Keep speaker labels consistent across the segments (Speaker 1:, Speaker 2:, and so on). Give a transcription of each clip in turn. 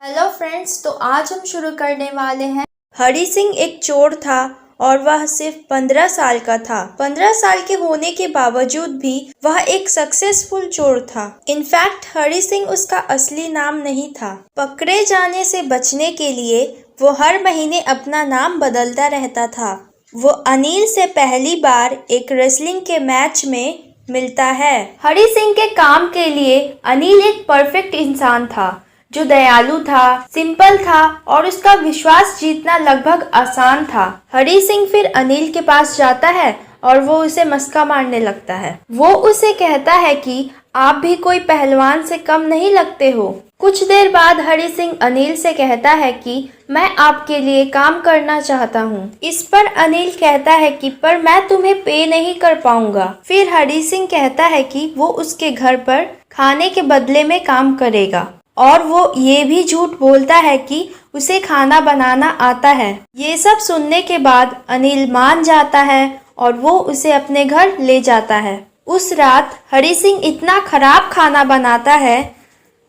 Speaker 1: Hello friends, तो आज हम शुरू करने वाले हैं। हरी सिंह एक चोर था और वह सिर्फ 15 साल का था। 15 साल के होने के बावजूद भी वह एक सक्सेसफुल चोर था। इनफैक्ट हरी सिंह उसका असली नाम नहीं था। पकड़े जाने से बचने के लिए वो हर महीने अपना नाम बदलता रहता था। वो अनिल से पहली बार एक रेसलिंग के मैच में मिलता है। हरी सिंह के काम के लिए अनिल एक परफेक्ट इंसान था, जो दयालु था, सिंपल था और उसका विश्वास जीतना लगभग आसान था। हरी सिंह फिर अनिल के पास जाता है और वो उसे मस्का मारने लगता है। वो उसे कहता है कि आप भी कोई पहलवान से कम नहीं लगते हो। कुछ देर बाद हरी सिंह अनिल से कहता है कि मैं आपके लिए काम करना चाहता हूँ। इस पर अनिल कहता है कि पर मैं तुम्हें पे नहीं कर पाऊंगा। फिर हरी सिंह कहता है कि वो उसके घर पर खाने के बदले में काम करेगा और वो ये भी झूठ बोलता है कि उसे खाना बनाना आता है। ये सब सुनने के बाद अनिल मान जाता है और वो उसे अपने घर ले जाता है। उस रात हरी सिंह इतना खराब खाना बनाता है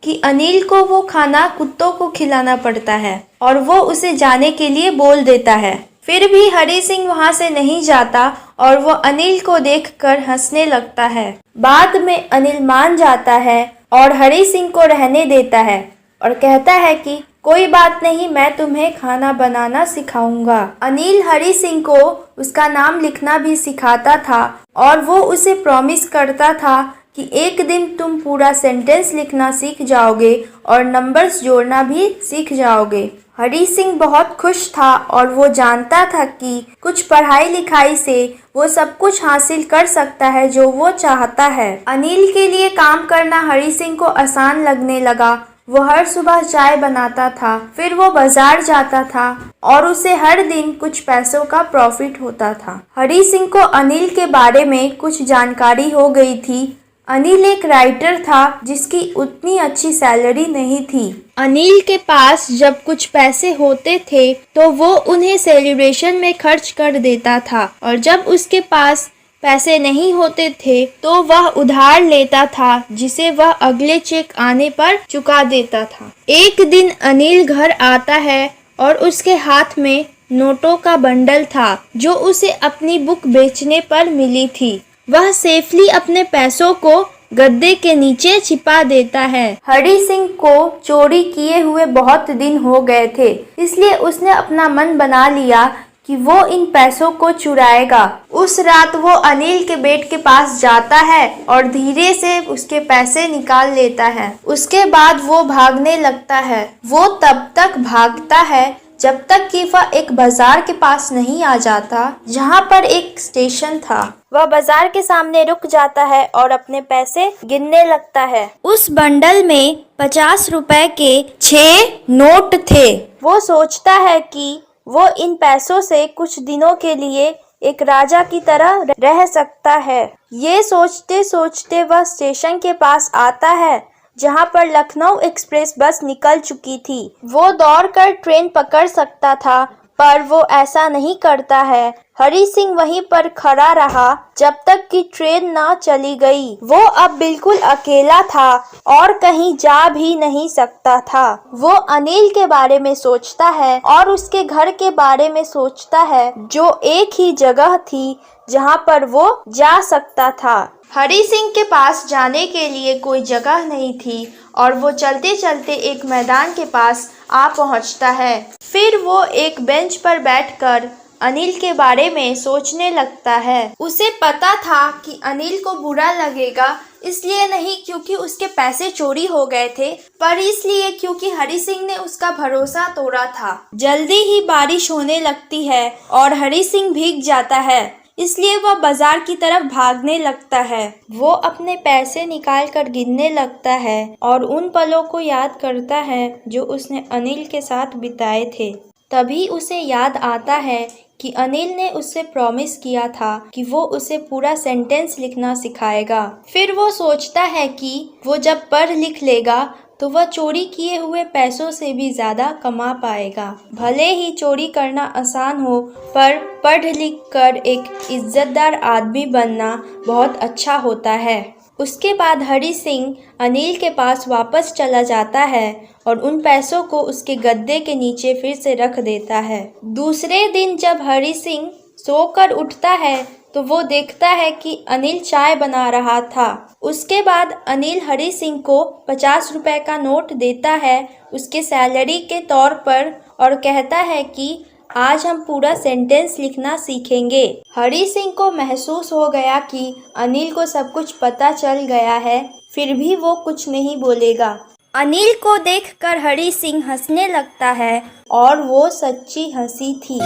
Speaker 1: कि अनिल को वो खाना कुत्तों को खिलाना पड़ता है और वो उसे जाने के लिए बोल देता है। फिर भी हरी सिंह वहाँ से नहीं जाता और वो अनिल को देखकर हंसने लगता है। बाद में अनिल मान जाता है और हरी सिंह को रहने देता है और कहता है कि कोई बात नहीं, मैं तुम्हें खाना बनाना सिखाऊंगा। अनिल हरी सिंह को उसका नाम लिखना भी सिखाता था और वो उसे प्रॉमिस करता था कि एक दिन तुम पूरा सेंटेंस लिखना सीख जाओगे और नंबर्स जोड़ना भी सीख जाओगे। हरी सिंह बहुत खुश था और वो जानता था कि कुछ पढ़ाई लिखाई से वो सब कुछ हासिल कर सकता है जो वो चाहता है। अनिल के लिए काम करना हरी सिंह को आसान लगने लगा। वो हर सुबह चाय बनाता था, फिर वो बाजार जाता था और उसे हर दिन कुछ पैसों का प्रॉफिट होता था। हरी सिंह को अनिल के बारे में कुछ जानकारी हो गई थी। अनिल एक राइटर था जिसकी उतनी अच्छी सैलरी नहीं थी। अनिल के पास जब कुछ पैसे होते थे तो वो उन्हें सेलिब्रेशन में खर्च कर देता था और जब उसके पास पैसे नहीं होते थे तो वह उधार लेता था, जिसे वह अगले चेक आने पर चुका देता था। एक दिन अनिल घर आता है और उसके हाथ में नोटों का बंडल था जो उसे अपनी बुक बेचने पर मिली थी। वह सेफली अपने पैसों को गद्दे के नीचे छिपा देता है। हरी सिंह को चोरी किए हुए बहुत दिन हो गए थे, इसलिए उसने अपना मन बना लिया कि वो इन पैसों को चुराएगा। उस रात वो अनिल के बेड के पास जाता है और धीरे से उसके पैसे निकाल लेता है। उसके बाद वो भागने लगता है। वो तब तक भागता है जब तक कि वह एक बाजार के पास नहीं आ जाता जहाँ पर एक स्टेशन था। वह बाजार के सामने रुक जाता है और अपने पैसे गिनने लगता है। उस बंडल में 50 रुपए के 6 नोट थे। वो सोचता है कि वो इन पैसों से कुछ दिनों के लिए एक राजा की तरह रह सकता है। ये सोचते सोचते वह स्टेशन के पास आता है जहाँ पर लखनऊ एक्सप्रेस बस निकल चुकी थी। वो दौड़कर ट्रेन पकड़ सकता था पर वो ऐसा नहीं करता है। हरी सिंह वहीं पर खड़ा रहा जब तक कि ट्रेन ना चली गई। वो अब बिल्कुल अकेला था और कहीं जा भी नहीं सकता था। वो अनिल के बारे में सोचता है और उसके घर के बारे में सोचता है, जो एक ही जगह थी जहाँ पर वो जा सकता था। हरी सिंह के पास जाने के लिए कोई जगह नहीं थी और वो चलते चलते एक मैदान के पास आ पहुंचता है। फिर वो एक बेंच पर बैठकर अनिल के बारे में सोचने लगता है। उसे पता था कि अनिल को बुरा लगेगा, इसलिए नहीं क्योंकि उसके पैसे चोरी हो गए थे, पर इसलिए क्योंकि हरी सिंह ने उसका भरोसा तोड़ा था। जल्दी ही बारिश होने लगती है और हरी सिंह भीग जाता है, इसलिए वह बाजार की तरफ भागने लगता है। वो अपने पैसे निकाल कर गिनने लगता है और उन पलों को याद करता है जो उसने अनिल के साथ बिताए थे। तभी उसे याद आता है कि अनिल ने उससे प्रॉमिस किया था कि वो उसे पूरा सेंटेंस लिखना सिखाएगा। फिर वो सोचता है कि वो जब पढ़ लिख लेगा तो वह चोरी किए हुए पैसों से भी ज़्यादा कमा पाएगा। भले ही चोरी करना आसान हो, पर पढ़ लिख कर एक इज्जतदार आदमी बनना बहुत अच्छा होता है। उसके बाद हरी सिंह अनिल के पास वापस चला जाता है और उन पैसों को उसके गद्दे के नीचे फिर से रख देता है। दूसरे दिन जब हरी सिंह सोकर उठता है तो वो देखता है कि अनिल चाय बना रहा था। उसके बाद अनिल हरी सिंह को 50 रुपए का नोट देता है उसके सैलरी के तौर पर और कहता है कि आज हम पूरा सेंटेंस लिखना सीखेंगे। हरी सिंह को महसूस हो गया कि अनिल को सब कुछ पता चल गया है, फिर भी वो कुछ नहीं बोलेगा। अनिल को देखकर हरी सिंह हंसने लगता है और वो सच्ची हंसी थी।